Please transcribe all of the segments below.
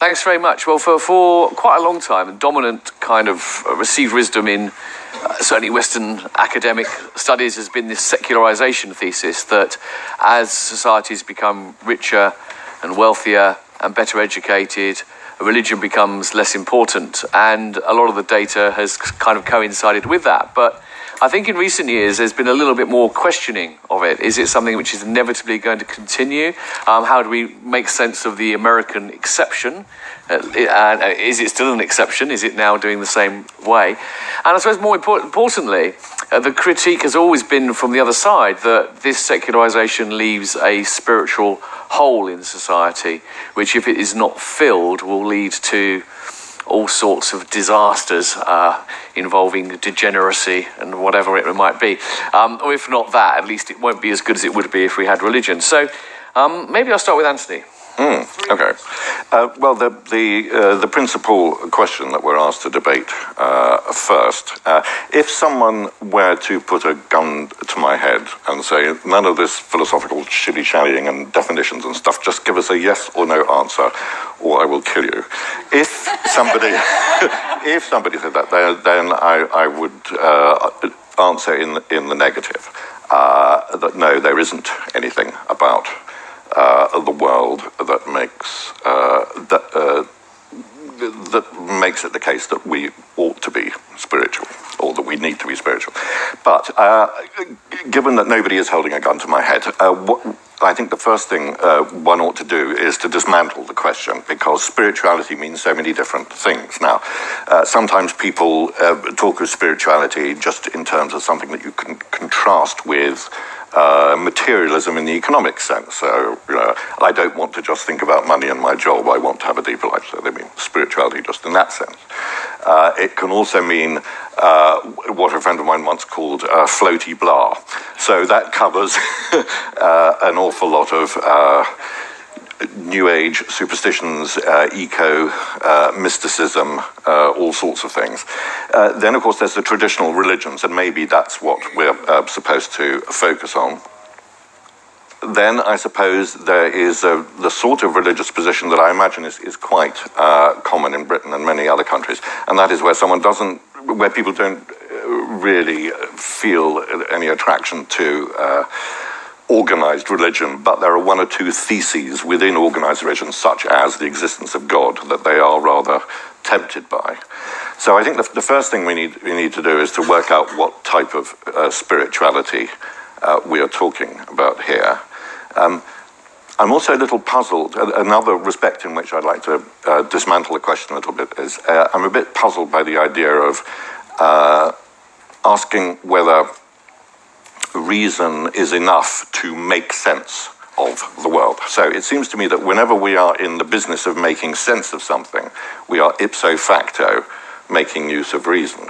Thanks very much. Well, for quite a long time, the dominant kind of received wisdom in certainly Western academic studies has been this secularization thesis that as societies become richer and wealthier and better educated, religion becomes less important. And a lot of the data has kind of coincided with that. But I think in recent years, there's been a little bit more questioning of it. Is it something which is inevitably going to continue? How do we make sense of the American exception? Is it still an exception? Is it now doing the same way? And I suppose more importantly, the critique has always been from the other side that this secularization leaves a spiritual hole in society, which if it is not filled will lead to all sorts of disasters involving degeneracy and whatever it might be. Or if not that, at least it won't be as good as it would be if we had religion. So maybe I'll start with Anthony. Okay. Well, the principal question that we're asked to debate first, if someone were to put a gun to my head and say, none of this philosophical shilly-shallying and definitions and stuff, just give us a yes or no answer, or I will kill you. If somebody said that, then I would answer in the negative, that no, there isn't anything about the world that makes it the case that we ought to be spiritual, or that we need to be spiritual. But given that nobody is holding a gun to my head, I think the first thing one ought to do is to dismantle the question, because spirituality means so many different things. Now, sometimes people talk of spirituality just in terms of something that you can contrast with materialism in the economic sense. So, I don't want to just think about money and my job. I want to have a deeper life. So they mean spirituality just in that sense. It can also mean what a friend of mine once called floaty blah. So that covers an awful lot of New Age superstitions, mysticism, all sorts of things. Then, of course, there's the traditional religions, and maybe that's what we're supposed to focus on. Then, I suppose, there is the sort of religious position that I imagine is quite common in Britain and many other countries, and that is where people don't really feel any attraction to organized religion, but there are one or two theses within organized religion, such as the existence of God, that they are rather tempted by. So I think the first thing we need to do is to work out what type of spirituality we are talking about here. I'm also a little puzzled. Another respect in which I'd like to dismantle the question a little bit is I'm a bit puzzled by the idea of asking whether reason is enough to make sense of the world. So it seems to me that whenever we are in the business of making sense of something, we are ipso facto making use of reason.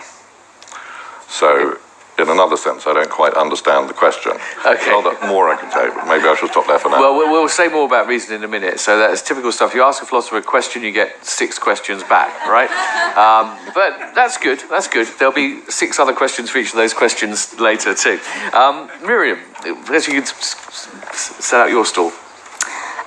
So in another sense, I don't quite understand the question. Okay. Well, that more I could say, but maybe I should stop there for now. Well, we'll say more about reason in a minute. So that's typical stuff. You ask a philosopher a question, you get 6 questions back, right? But that's good. That's good. There'll be 6 other questions for each of those questions later too. Myriam, perhaps you could set out your stall.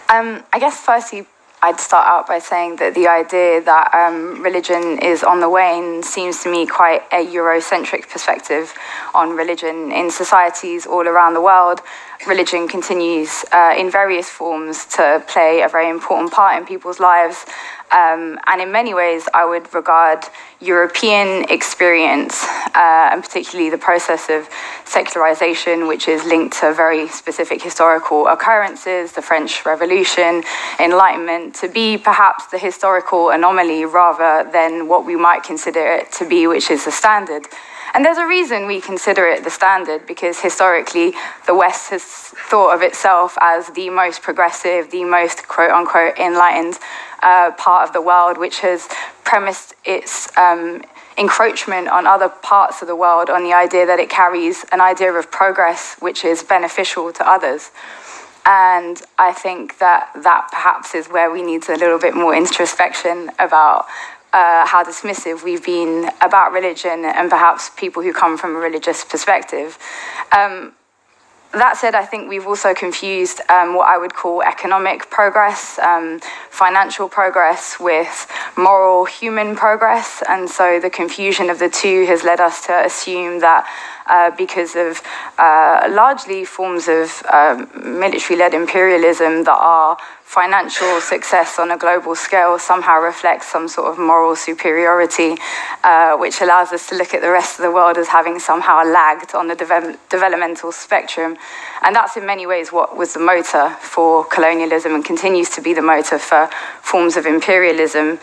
I guess firstly, I'd start out by saying that the idea that religion is on the wane seems to me quite a Eurocentric perspective on religion. In societies all around the world, religion continues in various forms to play a very important part in people's lives. And in many ways, I would regard European experience, and particularly the process of secularization, which is linked to very specific historical occurrences, the French Revolution, Enlightenment, to be perhaps the historical anomaly rather than what we might consider it to be, which is the standard. And there's a reason we consider it the standard, because historically the West has thought of itself as the most progressive, the most quote-unquote enlightened part of the world, which has premised its encroachment on other parts of the world on the idea that it carries an idea of progress which is beneficial to others. And I think that perhaps is where we need a little bit more introspection about how dismissive we've been about religion and perhaps people who come from a religious perspective. That said, I think we've also confused what I would call economic progress, financial progress with moral human progress. And so the confusion of the two has led us to assume that because of largely forms of military-led imperialism, that our financial success on a global scale somehow reflects some sort of moral superiority, which allows us to look at the rest of the world as having somehow lagged on the developmental spectrum. And that's in many ways what was the motor for colonialism and continues to be the motor for forms of imperialism.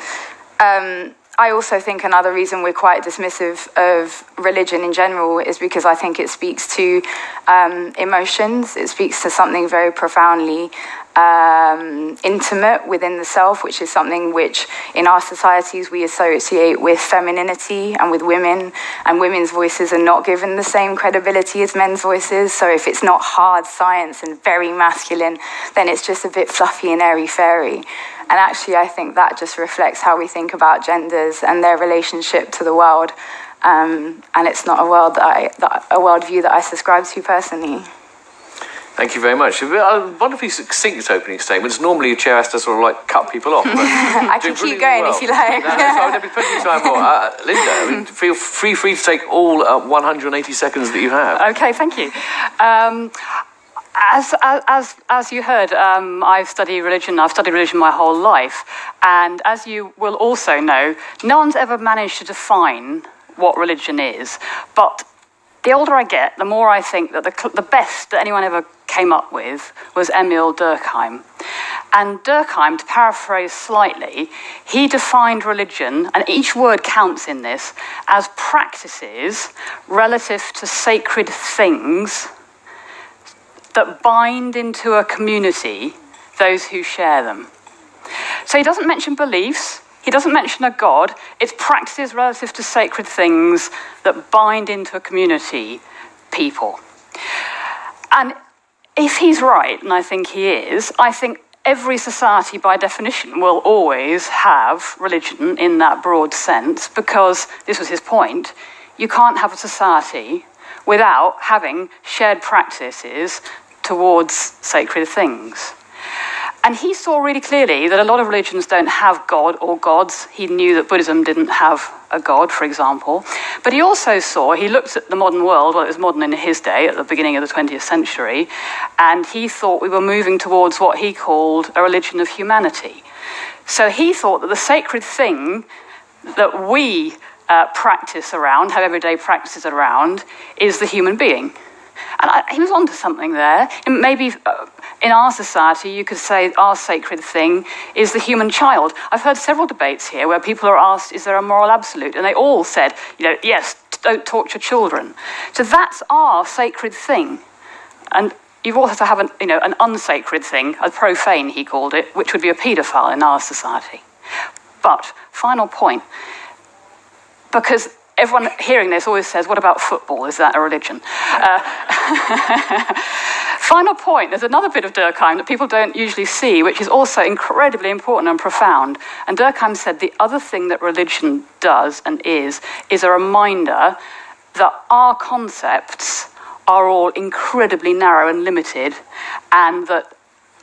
I also think another reason we're quite dismissive of religion in general is because I think it speaks to emotions. It speaks to something very profoundly intimate within the self, which is something which in our societies we associate with femininity and with women, and women's voices are not given the same credibility as men's voices. So if it's not hard science and very masculine, then it's just a bit fluffy and airy-fairy. And actually, I think that just reflects how we think about genders and their relationship to the world. And it's not a worldview that I subscribe to personally. Thank you very much. Wonderfully succinct opening statements. Normally, a chair has to sort of like cut people off. But I can keep going if you like. There'll be plenty of time more. Linda, I mean, feel free to take all 180 seconds that you have. Okay, thank you. As you heard, I've studied religion my whole life. And as you will also know, no one's ever managed to define what religion is. But the older I get, the more I think that the best that anyone ever came up with was Emil Durkheim. And Durkheim, to paraphrase slightly, he defined religion, and each word counts in this, as practices relative to sacred things that bind into a community those who share them. So he doesn't mention beliefs, he doesn't mention a god, it's practices relative to sacred things that bind into a community, people. And if he's right, and I think he is, I think every society by definition will always have religion in that broad sense, because, this was his point, you can't have a society without having shared practices towards sacred things. And he saw really clearly that a lot of religions don't have God or gods. He knew that Buddhism didn't have a god, for example. But he also he looked at the modern world, well, it was modern in his day, at the beginning of the 20th century, and he thought we were moving towards what he called a religion of humanity. So he thought that the sacred thing that we practice around, have everyday practices around, is the human being. And he was onto something there. And maybe in our society, you could say our sacred thing is the human child. I've heard several debates here where people are asked, is there a moral absolute? And they all said, yes, don't torture children. So that's our sacred thing. And you've also to have an unsacred thing, a profane, he called it, which would be a paedophile in our society. But, final point, because everyone hearing this always says, what about football? Is that a religion? Final point, there's another bit of Durkheim that people don't usually see, which is also incredibly important and profound. And Durkheim said the other thing that religion does and is a reminder that our concepts are all incredibly narrow and limited, and that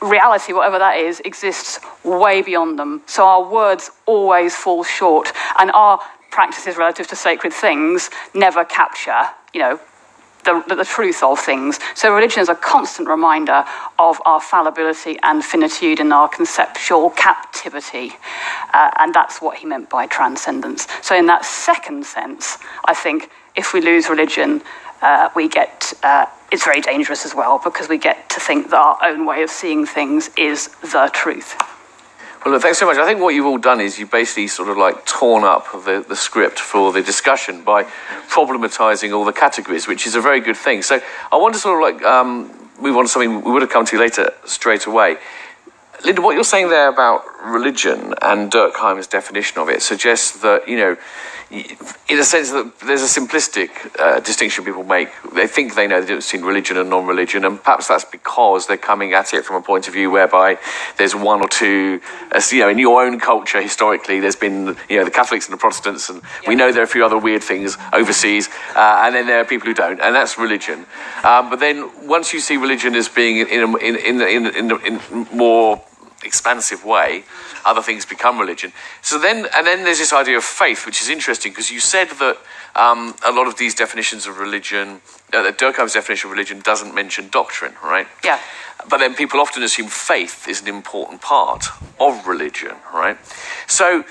reality, whatever that is, exists way beyond them. So our words always fall short, and our practices relative to sacred things never capture, the truth of things. So religion is a constant reminder of our fallibility and finitude and our conceptual captivity. And that's what he meant by transcendence. So in that second sense, I think if we lose religion, it's very dangerous as well, because we get to think that our own way of seeing things is the truth. Well, look, thanks so much. I think what you've all done is you've basically sort of like torn up the script for the discussion by problematizing all the categories, which is a very good thing. So I want to sort of like move on to something we would have come to later straight away. Linda, what you're saying there about religion and Durkheim's definition of it suggests that, in a sense that there's a simplistic distinction people make. They think they know the difference between religion and non-religion, and perhaps that's because they're coming at it from a point of view whereby there's one or two, in your own culture historically, there's been, the Catholics and the Protestants, and we know there are a few other weird things overseas, and then there are people who don't, and that's religion. But then once you see religion as being in more expansive way, other things become religion. So then there's this idea of faith, which is interesting, because you said that a lot of these definitions of religion, that Durkheim's definition of religion doesn't mention doctrine, right? Yeah. But then people often assume faith is an important part of religion, right? So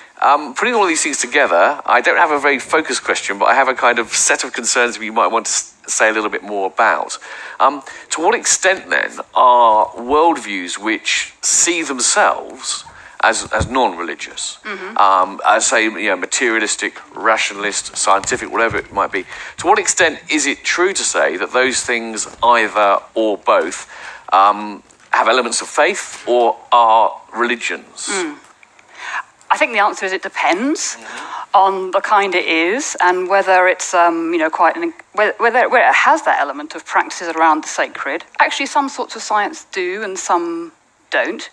putting all these things together, I don't have a very focused question, but I have a kind of set of concerns that you might want to say a little bit more about. To what extent then are worldviews which see themselves as non-religious, as say, materialistic, rationalist, scientific, whatever it might be, to what extent is it true to say that those things either or both have elements of faith or are religions? I think the answer is it depends on the kind it is, and whether it's whether it has that element of practices around the sacred. Actually, some sorts of science do, and some don't.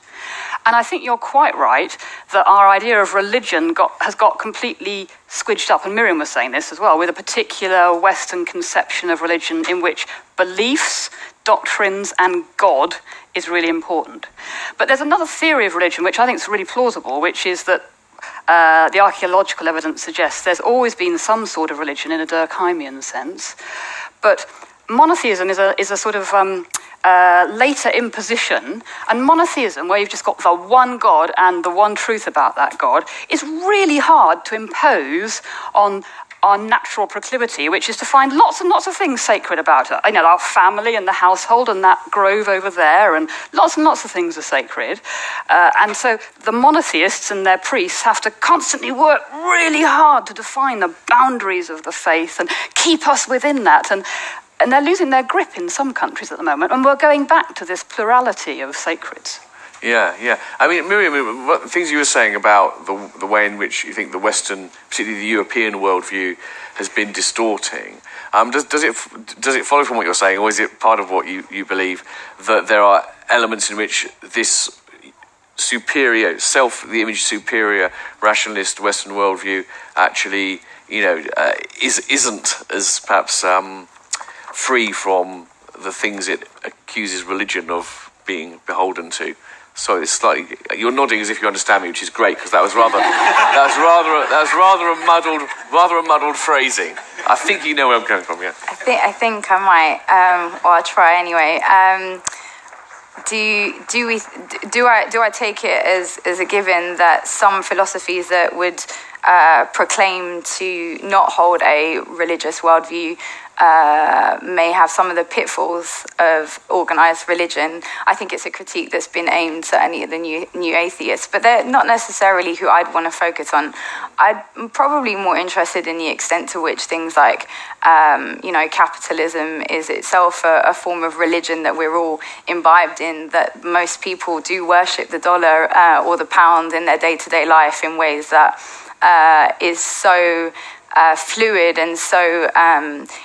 And I think you're quite right that our idea of religion has got completely squidged up, and Myriam was saying this as well, with a particular Western conception of religion in which beliefs, doctrines, and God is really important. But there's another theory of religion which I think is really plausible, which is that the archaeological evidence suggests there's always been some sort of religion in a Durkheimian sense, but monotheism is a sort of later imposition, and monotheism, where you've just got the one God and the one truth about that God, is really hard to impose on our natural proclivity, which is to find lots and lots of things sacred about it. Our family and the household and that grove over there, and lots of things are sacred. And so the monotheists and their priests have to constantly work really hard to define the boundaries of the faith and keep us within that. And they're losing their grip in some countries at the moment, and we're going back to this plurality of sacreds. Yeah. I mean, Myriam, what things you were saying about the way in which you think the Western, particularly the European worldview, has been distorting. Does it follow from what you're saying, or is it part of what you believe that there are elements in which this superior, the image superior rationalist Western worldview actually, isn't as perhaps free from the things it accuses religion of being beholden to? Sorry, it's slightly. You're nodding as if you understand me, which is great, because that was rather a muddled phrasing. I think you know where I'm coming from. Yeah. I think I might, or I'll try anyway. Do I take it as a given that some philosophies that would proclaim to not hold a religious worldview may have some of the pitfalls of organised religion? I think it's a critique that's been aimed certainly at the new atheists, but they're not necessarily who I'd want to focus on. I'm probably more interested in the extent to which things like, capitalism is itself a form of religion that we're all imbibed in, that most people do worship the dollar or the pound in their day-to-day life in ways that is so fluid and so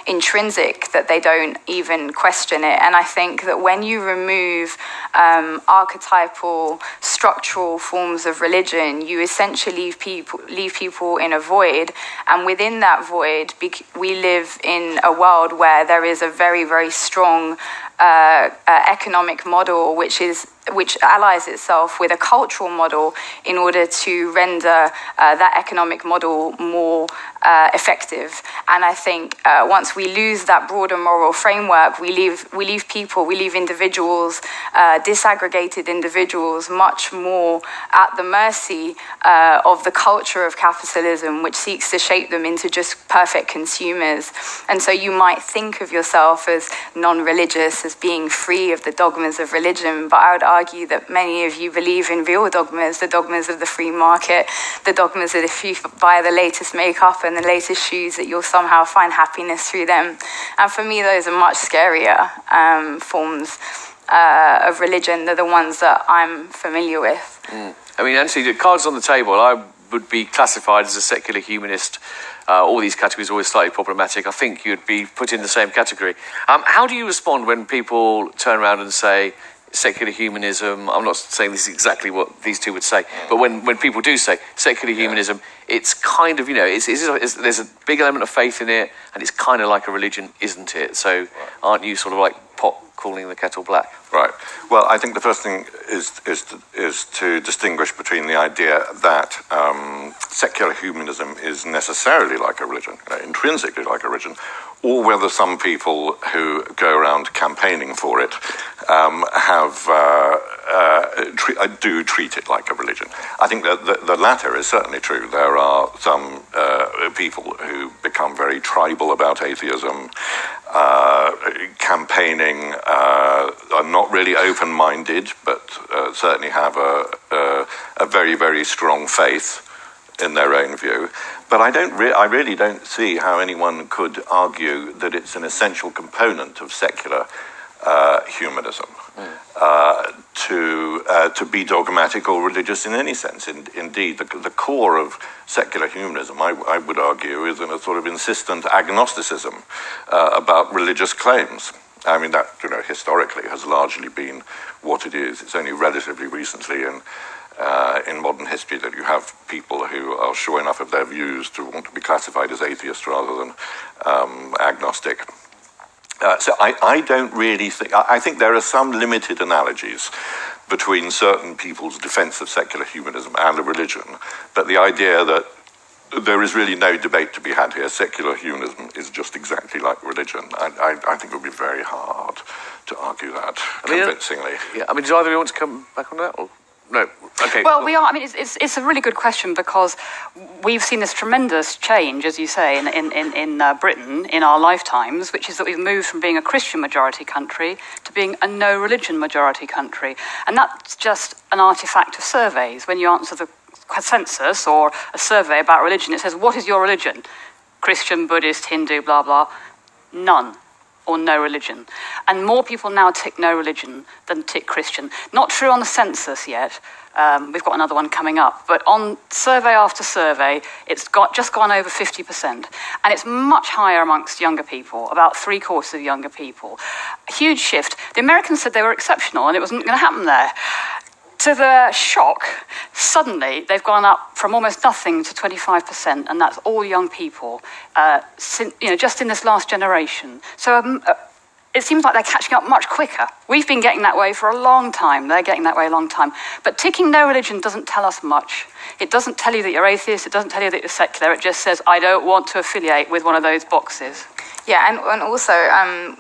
intrinsic that they don't even question it. And I think that when you remove archetypal, structural forms of religion, you essentially leave people in a void. And within that void, we live in a world where there is a very, very strong economic model which allies itself with a cultural model in order to render that economic model more effective. And I think once we lose that broader moral framework, we leave individuals, disaggregated individuals, much more at the mercy of the culture of capitalism, which seeks to shape them into just perfect consumers. And so you might think of yourself as non-religious, as being free of the dogmas of religion, but I would argue that many of you believe in real dogmas, the dogmas of the free market, the dogmas that if you buy the latest makeup and the latest shoes, that you'll somehow find happiness through them. And for me, those are much scarier forms of religion. They're the ones that I'm familiar with. I mean, Anthony, the cards on the table, I would be classified as a secular humanist. All these categories are always slightly problematic. I think you'd be put in the same category. How do you respond when people turn around and say secular humanism? I'm not saying this is exactly what these two would say, but when people do say secular humanism, it's kind of, there's a big element of faith in it, and it's kind of like a religion, isn't it? So aren't you sort of like pot calling the kettle black? Right. Well, I think the first thing is to distinguish between the idea that secular humanism is necessarily like a religion, intrinsically like a religion, or whether some people who go around campaigning for it do treat it like a religion. I think that the latter is certainly true. There are some people who become very tribal about atheism, campaigning, are not really open-minded, but certainly have a very, very strong faith in their own view. But I really don't see how anyone could argue that it's an essential component of secular humanism to be dogmatic or religious in any sense. Indeed, the core of secular humanism, I would argue, is in a sort of insistent agnosticism about religious claims. I mean, that, historically has largely been what it is. It's only relatively recently in modern history that you have people who are sure enough of their views to want to be classified as atheists rather than agnostic. So I don't really think... I think there are some limited analogies between certain people's defense of secular humanism and a religion, but the idea that there is really no debate to be had here, secular humanism is just exactly like religion, I think it would be very hard to argue that convincingly. Yeah, I mean, do either of you want to come back on that? Or? No. Okay. Well, we are. I mean, it's a really good question because we've seen this tremendous change, as you say, in Britain in our lifetimes, which is that we've moved from being a Christian majority country to being a no religion majority country, and that's just an artifact of surveys. When you answer the census or a survey about religion, it says, "What is your religion?" Christian, Buddhist, Hindu, blah blah. None. Or no religion. And more people now tick no religion than tick Christian. Not true on the census yet. We've got another one coming up. But on survey after survey, it's just gone over 50%. And it's much higher amongst younger people, about 3/4 of younger people. A huge shift. The Americans said they were exceptional and it wasn't going to happen there. To their shock, suddenly they've gone up from almost nothing to 25%, and that's all young people, just in this last generation. So it seems like they're catching up much quicker. We've been getting that way for a long time. They're getting that way a long time. But ticking no religion doesn't tell us much. It doesn't tell you that you're atheist. It doesn't tell you that you're secular. It just says, I don't want to affiliate with one of those boxes. Yeah, and also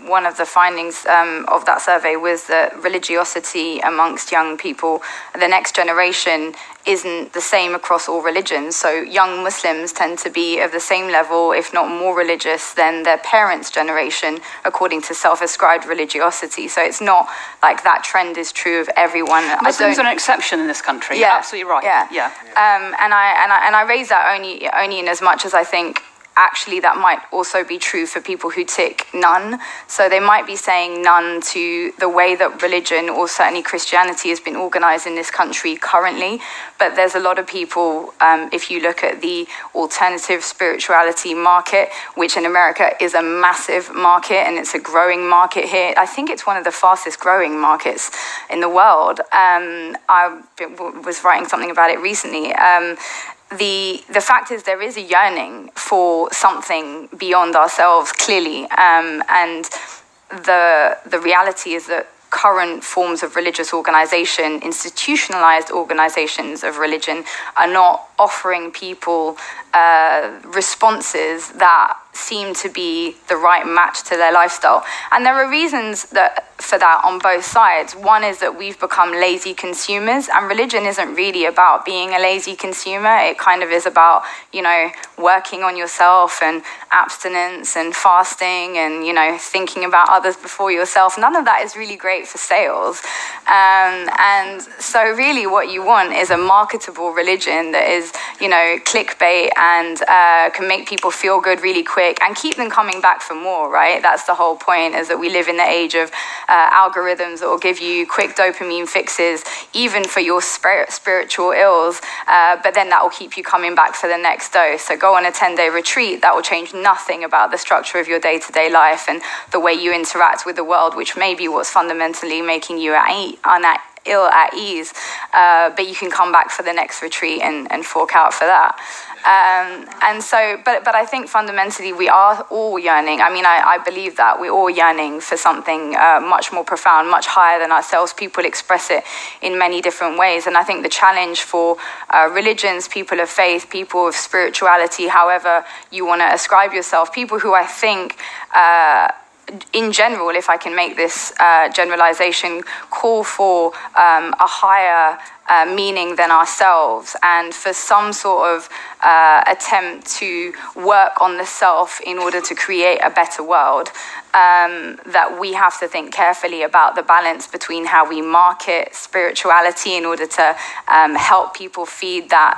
one of the findings of that survey was that religiosity amongst young people, the next generation, isn't the same across all religions. So young Muslims tend to be of the same level, if not more religious than their parents' generation, according to self-ascribed religiosity. So it's not like that trend is true of everyone. Muslims are an exception in this country. Yeah, you're absolutely right. Yeah. And I raise that only in as much as I think actually that might also be true for people who tick none. So they might be saying none to the way that religion, or certainly Christianity, has been organized in this country currently. But there's a lot of people, if you look at the alternative spirituality market, which in America is a massive market and it's a growing market here. I think it's one of the fastest growing markets in the world. I was writing something about it recently. The fact is there is a yearning for something beyond ourselves, clearly, and the reality is that current forms of religious organization, institutionalized organizations of religion, are not offering people responses that seem to be the right match to their lifestyle. And there are reasons for that on both sides. One is that we've become lazy consumers, and religion isn't really about being a lazy consumer. It kind of is about, working on yourself and abstinence and fasting and, thinking about others before yourself. None of that is really great for sales. And so really what you want is a marketable religion that is, clickbait and can make people feel good really quick quick and keep them coming back for more, right? That's the whole point, is that we live in the age of algorithms that will give you quick dopamine fixes, even for your spiritual ills, but then that will keep you coming back for the next dose. So go on a 10-day retreat, that will change nothing about the structure of your day-to-day life and the way you interact with the world, which may be what's fundamentally making you ill at ease, but you can come back for the next retreat and fork out for that. And so, but I think fundamentally we are all yearning. I mean, I believe that we're all yearning for something much more profound, much higher than ourselves. People express it in many different ways. And I think the challenge for religions, people of faith, people of spirituality, however you want to ascribe yourself, people who I think in general, if I can make this generalization, call for a higher meaning than ourselves, and for some sort of attempt to work on the self in order to create a better world, that we have to think carefully about the balance between how we market spirituality in order to help people feed that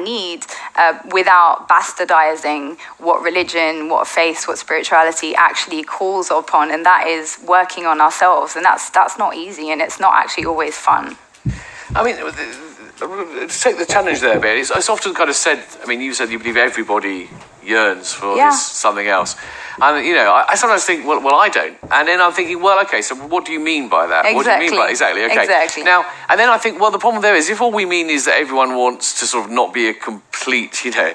need without bastardizing what religion, what faith, what spirituality actually calls upon, and that is working on ourselves, and that's not easy, and it's not actually always fun. I mean, to take the challenge there a bit, it's often kind of said, I mean, you said you believe everybody yearns for something else. And, you know, I sometimes think, well, I don't. And then I'm thinking, well, okay, so what do you mean by that? Exactly. What do you mean by exactly? Okay. Exactly. Now, and then I think, well, the problem there is if all we mean is that everyone wants to sort of not be a complete, you know,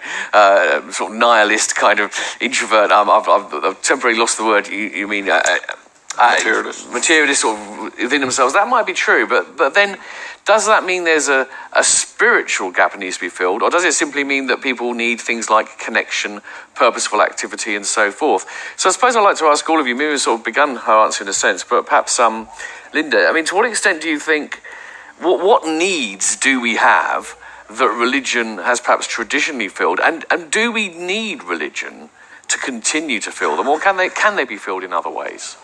sort of nihilist kind of introvert. I've temporarily lost the word you mean. Materialist sort of within themselves. That might be true, but then does that mean there's a spiritual gap that needs to be filled, or does it simply mean that people need things like connection, purposeful activity, and so forth? So I suppose I'd like to ask all of you, Myriam sort of begun her answer in a sense, but perhaps Linda, I mean, to what extent do you think, what needs do we have that religion has perhaps traditionally filled, and do we need religion to continue to fill them, or can they be filled in other ways?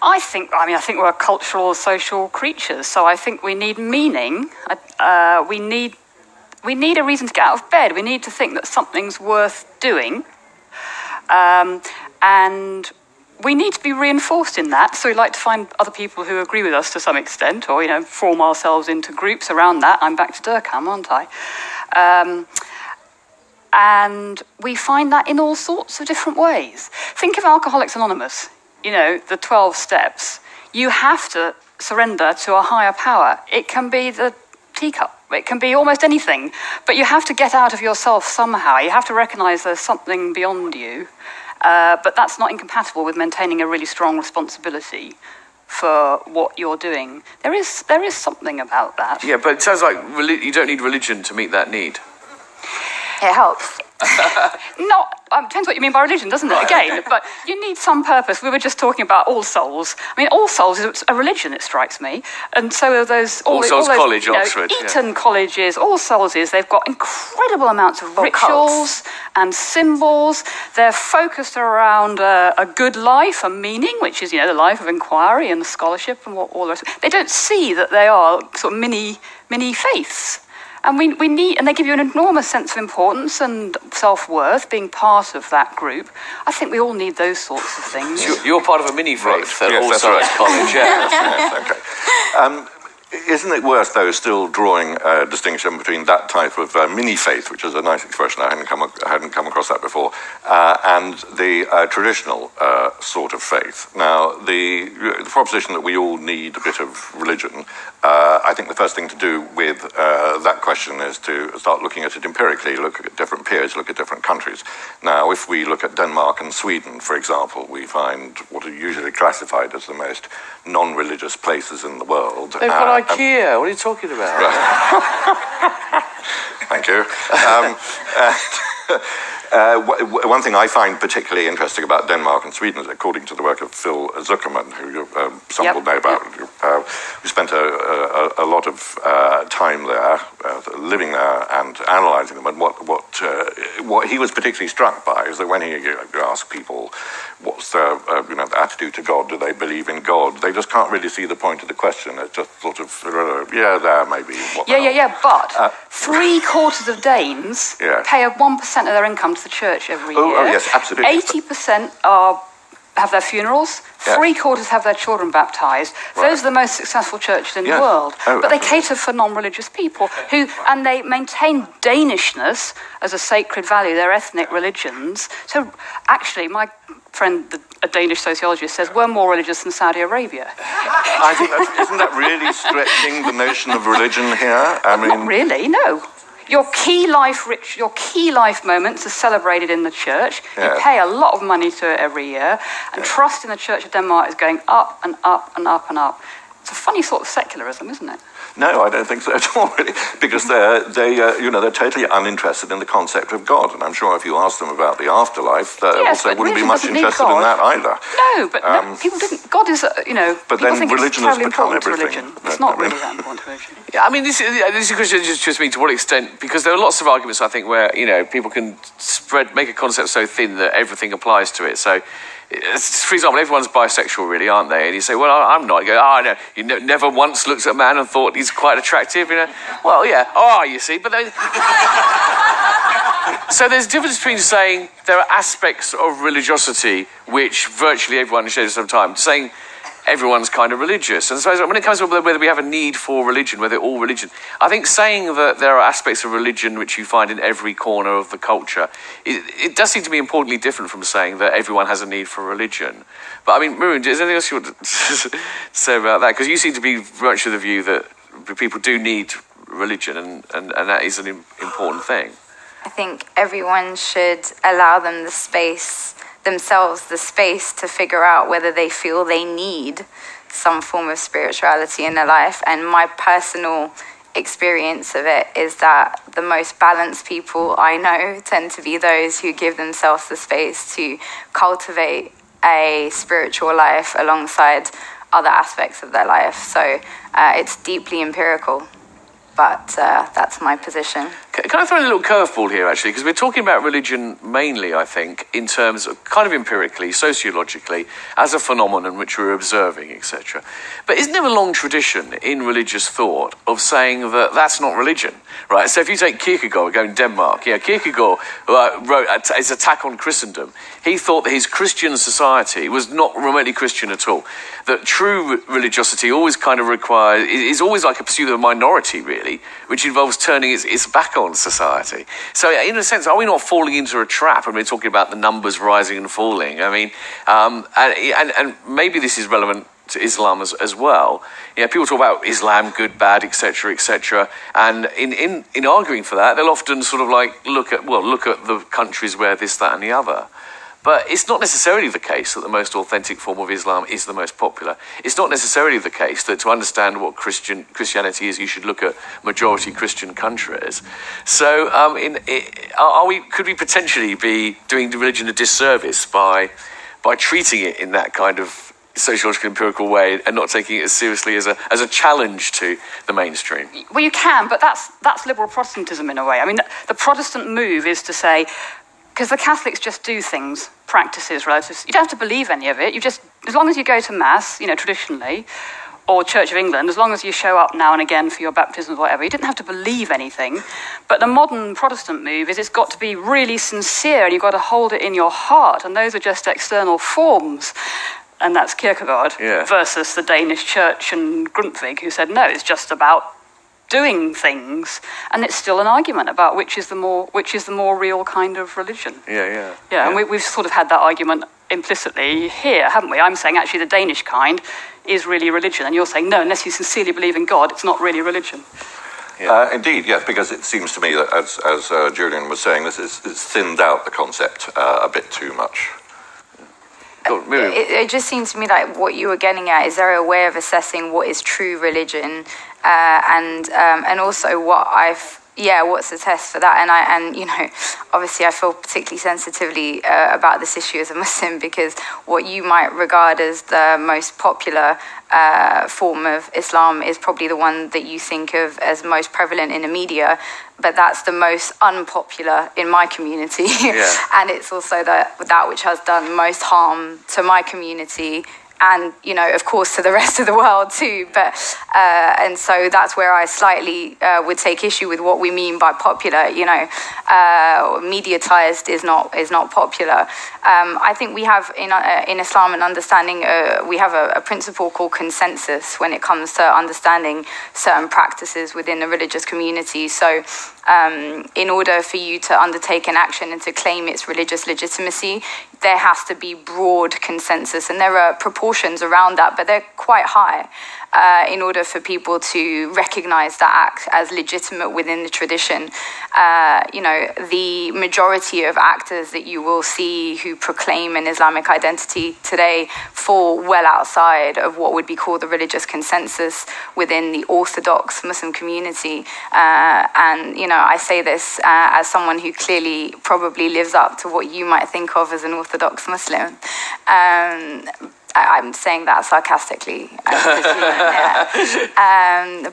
I think we're cultural, social creatures, so I think we need meaning. We need a reason to get out of bed. We need to think that something's worth doing, and we need to be reinforced in that. So we like to find other people who agree with us to some extent, or, you know, form ourselves into groups around that. I'm back to Durkheim, aren't I? And we find that in all sorts of different ways. Think of Alcoholics Anonymous. You know, the 12 steps. You have to surrender to a higher power. It can be the teacup. It can be almost anything. But you have to get out of yourself somehow. You have to recognize there's something beyond you. But that's not incompatible with maintaining a really strong responsibility for what you're doing. There is something about that. Yeah, but it sounds like you don't need religion to meet that need. It helps. Depends what you mean by religion, doesn't it? Again, but you need some purpose. We were just talking about All Souls. I mean, All Souls is a religion, it strikes me. And so are those... All Souls College, you know, Oxford. Eton colleges, All Souls they've got incredible amounts of rituals and symbols. They're focused around a good life, a meaning, which is, you know, the life of inquiry and scholarship and all the rest. They don't see that they are sort of mini faiths. And we need, and they give you an enormous sense of importance and self-worth being part of that group. I think we all need those sorts of things. You're part of a mini-faith at All Souls College, yes, okay. Isn't it worth, though, still drawing a distinction between that type of mini-faith, which is a nice expression, I hadn't come across that before, and the traditional sort of faith? Now, the proposition that we all need a bit of religion, I think the first thing to do with that question is to start looking at it empirically, look at different peers, look at different countries. Now, if we look at Denmark and Sweden, for example, we find what are usually classified as the most non-religious places in the world. They've got IKEA. What are you talking about? Right. Thank you. One thing I find particularly interesting about Denmark and Sweden is, according to the work of Phil Zuckerman, who some will know about, who spent a lot of time there, living there and analysing them, and what what he was particularly struck by is that when he asked people what's their attitude to God, do they believe in God, they just can't really see the point of the question. It's just sort of, there maybe. But 3/4 of Danes pay 1% of their income to the church every year. Oh, yes, absolutely. 80% have their funerals. 3/4 have their children baptised. Right. Those are the most successful churches in the world. But they cater for non-religious people and they maintain Danishness as a sacred value, their ethnic religions. So actually, my friend, a Danish sociologist, says we're more religious than Saudi Arabia. I think isn't that really stretching the notion of religion here? I mean, not really, no. Your key life moments are celebrated in the church. You pay a lot of money to it every year, and trust in the Church of Denmark is going up and up and up and up. It's a funny sort of secularism, isn't it? No, I don't think so at all, really, because they're totally uninterested in the concept of God, and I'm sure if you ask them about the afterlife, they also wouldn't be much interested in that either. No, but people didn't. God is, But people then think religion it's has become everything. Religion. It's not really that important to religion. Yeah, I mean, this is a question just me to what extent, because there are lots of arguments, I think, where, people can make a concept so thin that everything applies to it. So, for example, everyone's bisexual, really, aren't they? And you say, well, I'm not. You go, no, you never once looked at a man and thought he's quite attractive, Well, yeah, you see, but then... So there's a difference between saying there are aspects of religiosity which virtually everyone shares at some time, saying everyone's kind of religious. And so when it comes to whether we have a need for religion, whether all religion, I think saying that there are aspects of religion which you find in every corner of the culture, it does seem to be importantly different from saying that everyone has a need for religion. But I mean, Myriam, is there anything else you want to say about that? Because you seem to be very much of the view that people do need religion and that is an important thing. I think everyone should allow themselves the space to figure out whether they feel they need some form of spirituality in their life. And my personal experience of it is that the most balanced people I know tend to be those who give themselves the space to cultivate a spiritual life alongside other aspects of their life. So it's deeply empirical. But that's my position. Can I throw in a little curveball here, actually? Because we're talking about religion mainly, I think, in terms of kind of empirically, sociologically, as a phenomenon which we're observing, etc. But isn't there a long tradition in religious thought of saying that that's not religion, right? So if you take Kierkegaard, go in Denmark, Kierkegaard wrote his Attack on Christendom. He thought that his Christian society was not remotely Christian at all. That true religiosity always kind of is always like a pursuit of a minority, really, which involves turning its back on society. So in a sense, are we not falling into a trap when we're talking about the numbers rising and falling? I mean, and maybe this is relevant to Islam as well. People talk about Islam, good, bad, etc., etc. And in arguing for that, they'll often sort of like look at the countries where this, that, and the other. But it's not necessarily the case that the most authentic form of Islam is the most popular. It's not necessarily the case that to understand what Christianity is, you should look at majority Christian countries. So, could we potentially be doing the religion a disservice by treating it in that kind of sociological empirical way and not taking it as seriously as a challenge to the mainstream? Well, you can, but that's liberal Protestantism in a way. I mean, the Protestant move is to say, because the Catholics just do things, practices, relatives. You don't have to believe any of it. As long as you go to Mass, traditionally, or Church of England, as long as you show up now and again for your baptism or whatever, you didn't have to believe anything. But the modern Protestant move is it's got to be really sincere and you've got to hold it in your heart. And those are just external forms. And that's Kierkegaard versus the Danish church and Grundtvig, who said, no, it's just about doing things, and it's still an argument about which is the more real kind of religion. Yeah. And we've sort of had that argument implicitly here, haven't we? I'm saying actually the Danish kind is really religion, and you're saying no, unless you sincerely believe in God, it's not really religion. Indeed, yes, because it seems to me that, as Julian was saying, it's thinned out the concept a bit too much. It just seems to me like what you were getting at is there a way of assessing what is true religion and also what's the test for that? And obviously I feel particularly sensitively about this issue as a Muslim, because what you might regard as the most popular form of Islam is probably the one that you think of as most prevalent in the media, but that's the most unpopular in my community. Yeah. And it's also that which has done most harm to my community, and of course to the rest of the world too. But and so that's where I slightly would take issue with what we mean by popular. Mediatized is not popular. I think we have in Islam an understanding. We have a principle called consensus when it comes to understanding certain practices within the religious community. So in order for you to undertake an action and to claim its religious legitimacy, there has to be broad consensus, and there are proportions around that, but they're quite high in order for people to recognize that act as legitimate within the tradition. The majority of actors that you will see who proclaim an Islamic identity today fall well outside of what would be called the religious consensus within the Orthodox Muslim community. I say this as someone who clearly probably lives up to what you might think of as an Orthodox Muslim. I'm saying that sarcastically, but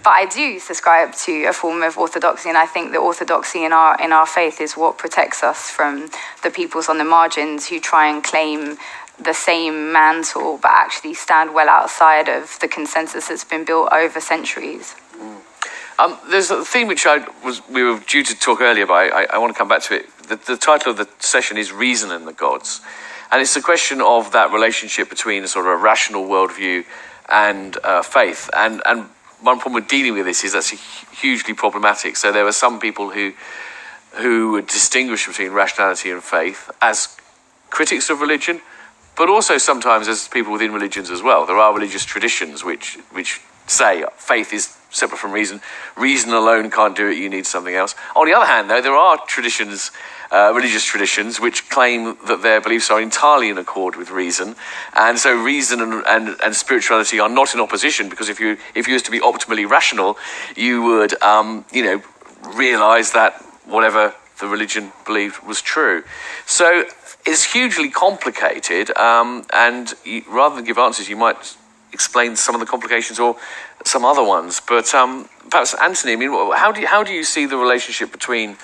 I do subscribe to a form of orthodoxy, and I think that orthodoxy in our faith is what protects us from the peoples on the margins who try and claim the same mantle, but actually stand well outside of the consensus that's been built over centuries. There's a theme which we were due to talk earlier, but I want to come back to it. The title of the session is Reason and the Gods. And it's a question of that relationship between a sort of a rational worldview and faith. And one problem with dealing with this is that's hugely problematic. So there are some people who would distinguish between rationality and faith as critics of religion, but also sometimes as people within religions as well. There are religious traditions which say faith is separate from reason. Reason alone can't do it, you need something else. On the other hand, though, there are traditions, religious traditions, which claim that their beliefs are entirely in accord with reason. And so reason and spirituality are not in opposition, because if you was to be optimally rational, you would, realise that whatever the religion believed was true. So it's hugely complicated, and rather than give answers, you might explain some of the complications or some other ones. But perhaps, Anthony, I mean, how do you see the relationship between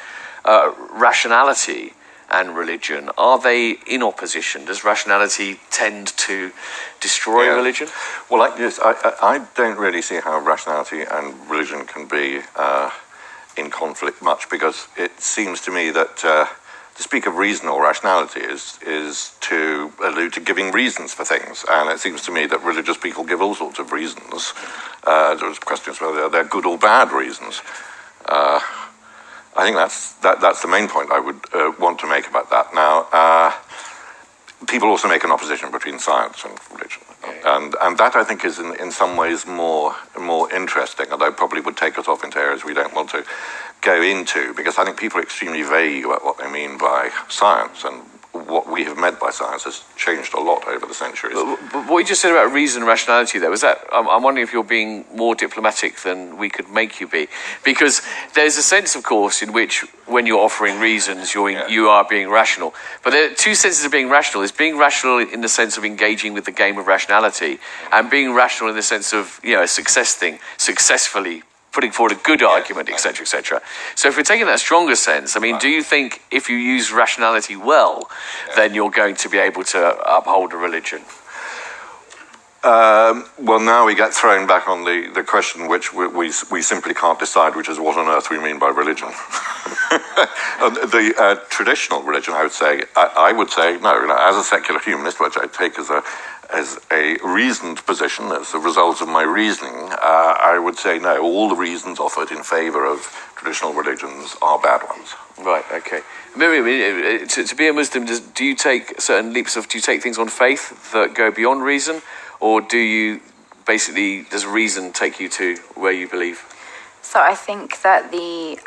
rationality and religion? Are they in opposition? Does rationality tend to destroy religion? Well, I don't really see how rationality and religion can be in conflict much, because it seems to me that to speak of reason or rationality is to allude to giving reasons for things, and it seems to me that religious people give all sorts of reasons. There's questions whether they're good or bad reasons. I think that's the main point I would want to make about that. Now, people also make an opposition between science and religion, and that I think is in some ways more interesting, although probably would take us off into areas we don't want to go into, because I think people are extremely vague about what they mean by science, and what we have meant by science has changed a lot over the centuries. But what you just said about reason and rationality, though, I'm wondering if you're being more diplomatic than we could make you be, because there's a sense, of course, in which when you're offering reasons, you are being rational. But there are two senses of being rational. There's being rational in the sense of engaging with the game of rationality, and being rational in the sense of a success thing, successfully putting forward a good argument, etc., etc. So if we're taking that stronger sense, I mean, do you think if you use rationality well, then you're going to be able to uphold a religion? Well, now we get thrown back on the question which we simply can't decide, which is what on earth we mean by religion. The traditional religion, I would say no. As a secular humanist, which I take as a reasoned position, as a result of my reasoning, I would say no. All the reasons offered in favour of traditional religions are bad ones. Right. Okay. Myriam, to be a Muslim, do you take certain leaps do you take things on faith that go beyond reason? Or does reason take you to where you believe? So I think that the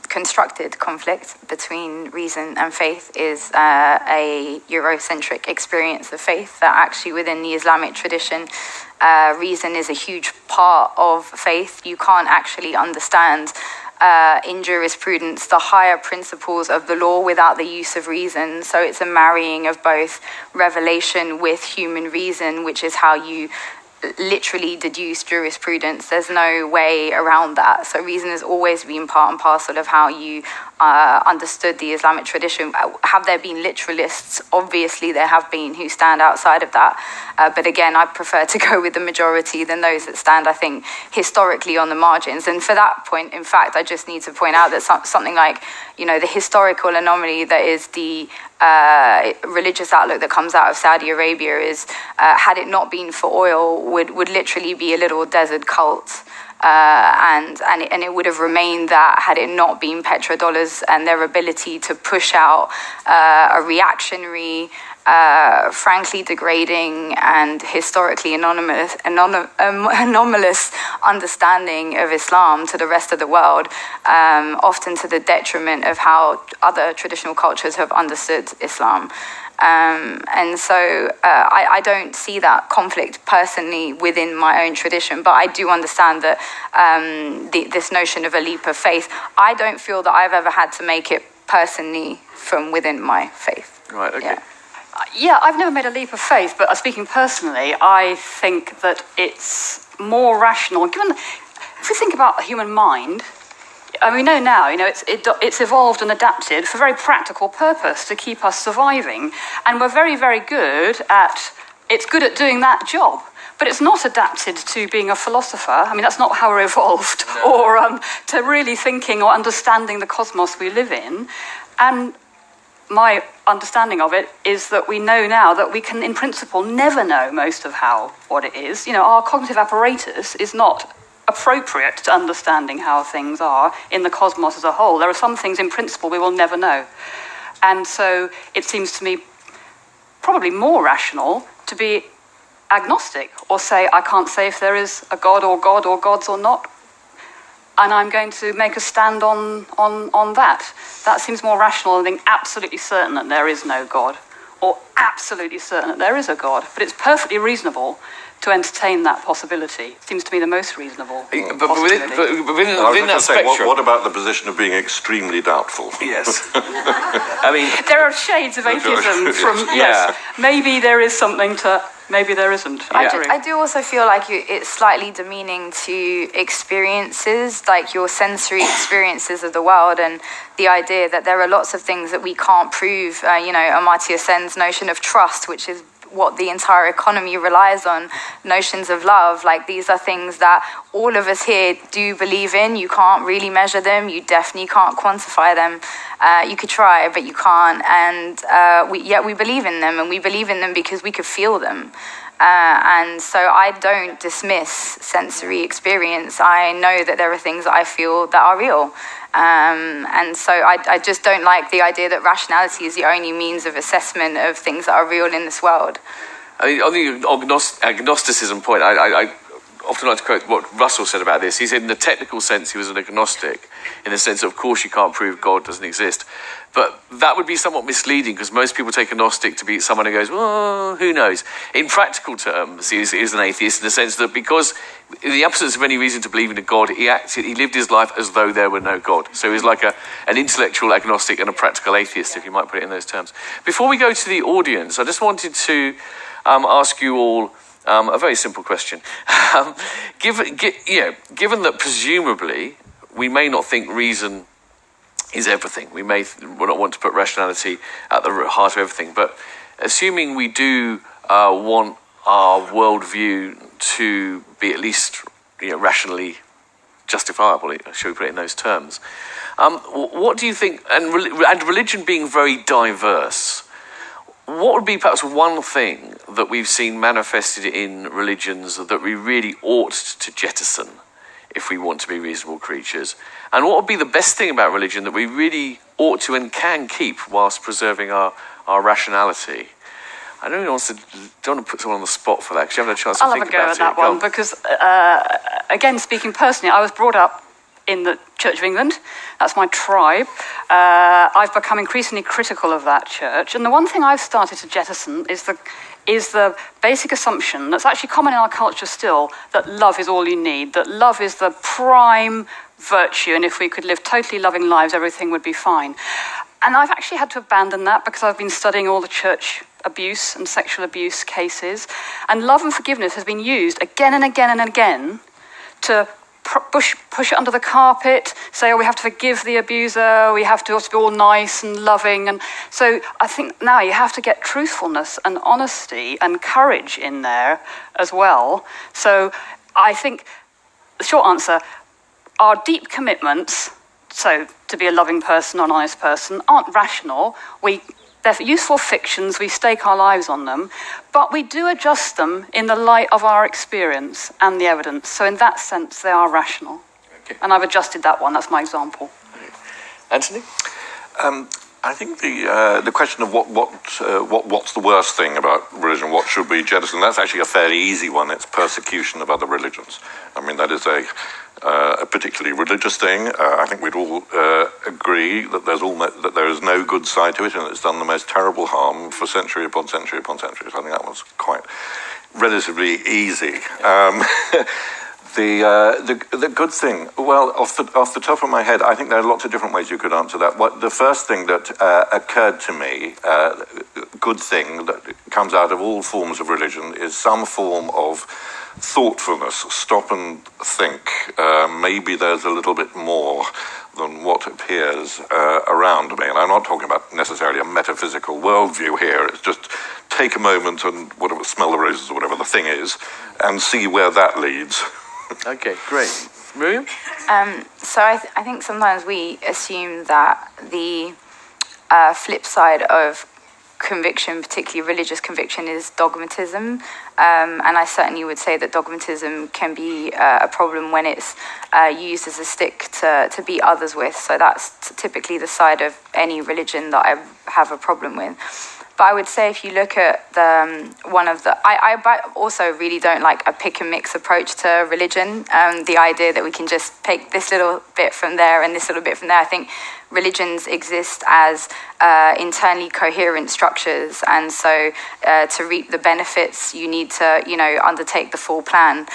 constructed conflict between reason and faith is a Eurocentric experience of faith, that actually within the Islamic tradition, reason is a huge part of faith. You can't actually understand in jurisprudence the higher principles of the law without the use of reason. So it's a marrying of both revelation with human reason, which is how you literally deduce jurisprudence. There's no way around that. So reason has always been part and parcel of how you understood the Islamic tradition. Have there been literalists? Obviously there have been, who stand outside of that. But again, I prefer to go with the majority than those that stand, I think, historically on the margins. And for that point, in fact, I just need to point out that something like, the historical anomaly that is the religious outlook that comes out of Saudi Arabia is, had it not been for oil, would literally be a little desert cult. And it would have remained that had it not been petrodollars and their ability to push out a reactionary, frankly degrading and historically anomalous understanding of Islam to the rest of the world, often to the detriment of how other traditional cultures have understood Islam. And so I don't see that conflict personally within my own tradition, but I do understand that this notion of a leap of faith, I don't feel that I've ever had to make it personally from within my faith. Right, okay. Yeah, I've never made a leap of faith, but speaking personally, I think that it's more rational. Given, if we think about the human mind, and we know now, it's evolved and adapted for very practical purpose to keep us surviving, and we're very, very good at doing that job. But it's not adapted to being a philosopher. I mean, that's not how we're evolved, or to really thinking or understanding the cosmos we live in. And my understanding of it is that we know now that we can, in principle, never know most of what it is. Our cognitive apparatus is not appropriate to understanding how things are in the cosmos as a whole. There are some things, in principle, we will never know. And so it seems to me probably more rational to be agnostic, or say, I can't say if there is a God or gods or not, and I'm going to make a stand on that. That seems more rational than being absolutely certain that there is no God, or absolutely certain that there is a God. But it's perfectly reasonable to entertain that possibility. It seems to me the most reasonable possibility. But within that spectrum... What about the position of being extremely doubtful? Yes. I mean... There are shades of atheism from... Yes, maybe there is something to... Maybe there isn't. I do also feel like it's slightly demeaning to experiences, like your sensory experiences of the world, and the idea that there are lots of things that we can't prove. Amartya Sen's notion of trust, which is what the entire economy relies on, notions of love, like these are things that all of us here do believe in. You can't really measure them. You definitely can't quantify them. You could try, but you can't. And yet we believe in them, and we believe in them because we could feel them. And so I don't dismiss sensory experience. I know that there are things that I feel that are real. And so I just don't like the idea that rationality is the only means of assessment of things that are real in this world. I mean, on the agnosticism point, I often like to quote what Russell said about this. He said in the technical sense he was an agnostic, in the sense of course you can't prove God doesn't exist. But that would be somewhat misleading, because most people take agnostic to be someone who goes, well, who knows? In practical terms, he is an atheist in the sense that because in the absence of any reason to believe in a God, he lived his life as though there were no God. So he was like an intellectual agnostic and a practical atheist, if you might put it in those terms. Before we go to the audience, I just wanted to ask you all a very simple question. Given that presumably we may not think reason is everything, we may not want to put rationality at the heart of everything, but assuming we do want our worldview to be at least rationally justifiable, shall we put it in those terms, what do you think, and religion being very diverse, what would be perhaps one thing that we've seen manifested in religions that we really ought to jettison if we want to be reasonable creatures? And what would be the best thing about religion that we really ought to and can keep whilst preserving our rationality? I don't want to put someone on the spot for that, because you haven't had a chance to think about it. I'll have a go at that one, because, again, speaking personally, I was brought up in the Church of England. That's my tribe. I've become increasingly critical of that church. And the one thing I've started to jettison is the basic assumption that's actually common in our culture still, that love is all you need, that love is the prime virtue, and if we could live totally loving lives, everything would be fine. And I've actually had to abandon that because I've been studying all the church abuse and sexual abuse cases. And love and forgiveness has been used again and again and again to push it under the carpet, say, oh, we have to forgive the abuser, we have to also be all nice and loving. And so I think now you have to get truthfulness and honesty and courage in there as well. So I think the short answer, our deep commitments, so to be a loving person or an honest person, aren't rational. They're useful fictions, we stake our lives on them, but we do adjust them in the light of our experience and the evidence. So in that sense, they are rational. Okay. And I've adjusted that one, that's my example. Anthony? I think the question of what's the worst thing about religion, what should we jettison, that's actually a fairly easy one. It's persecution of other religions. I mean, that is a particularly religious thing. I think we'd all agree that there is no good side to it, and it's done the most terrible harm for century upon century upon century. So I think that was quite relatively easy. The good thing, well, off the top of my head, I think there are lots of different ways you could answer that. The first thing that occurred to me, good thing that comes out of all forms of religion, is some form of thoughtfulness. Stop and think. Maybe there's a little bit more than what appears around me. And I'm not talking about necessarily a metaphysical worldview here. It's just take a moment and whatever, smell the roses or whatever the thing is, and see where that leads. Okay, great. Myriam? So I think sometimes we assume that the flip side of conviction, particularly religious conviction, is dogmatism. And I certainly would say that dogmatism can be a problem when it's used as a stick to beat others with. So that's typically the side of any religion that I have a problem with. But I would say if you look at I also really don't like a pick and mix approach to religion. The idea that we can just take this little bit from there and this little bit from there. I think religions exist as internally coherent structures, and so to reap the benefits, you need to, undertake the full plan.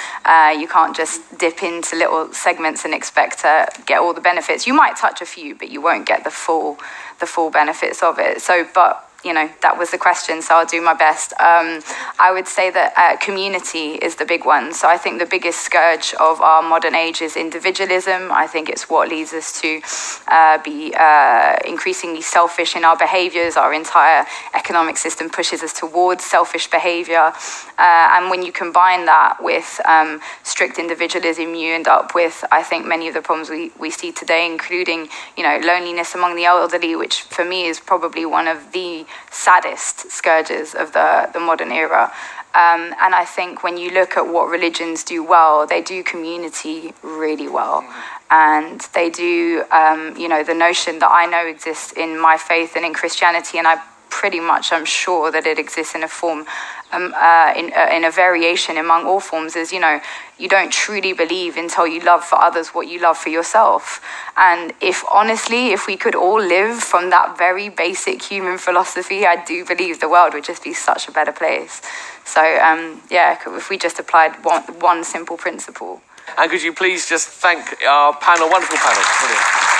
You can't just dip into little segments and expect to get all the benefits. You might touch a few, but you won't get the full benefits of it. So, but that was the question, so I'll do my best. I would say that community is the big one. So I think the biggest scourge of our modern age is individualism. I think it's what leads us to be increasingly selfish in our behaviors. Our entire economic system pushes us towards selfish behavior. And when you combine that with strict individualism, you end up with, I think, many of the problems we see today, including, loneliness among the elderly, which for me is probably one of the saddest scourges of the modern era. And I think when you look at what religions do well, they do community really well. And they do, the notion that I know exists in my faith and in Christianity, and I'm sure that it exists in a form, in a variation among all forms, is, you don't truly believe until you love for others what you love for yourself. And if we could all live from that very basic human philosophy, I do believe the world would just be such a better place. So, if we just applied one simple principle. And could you please just thank our panel, wonderful panel. Brilliant.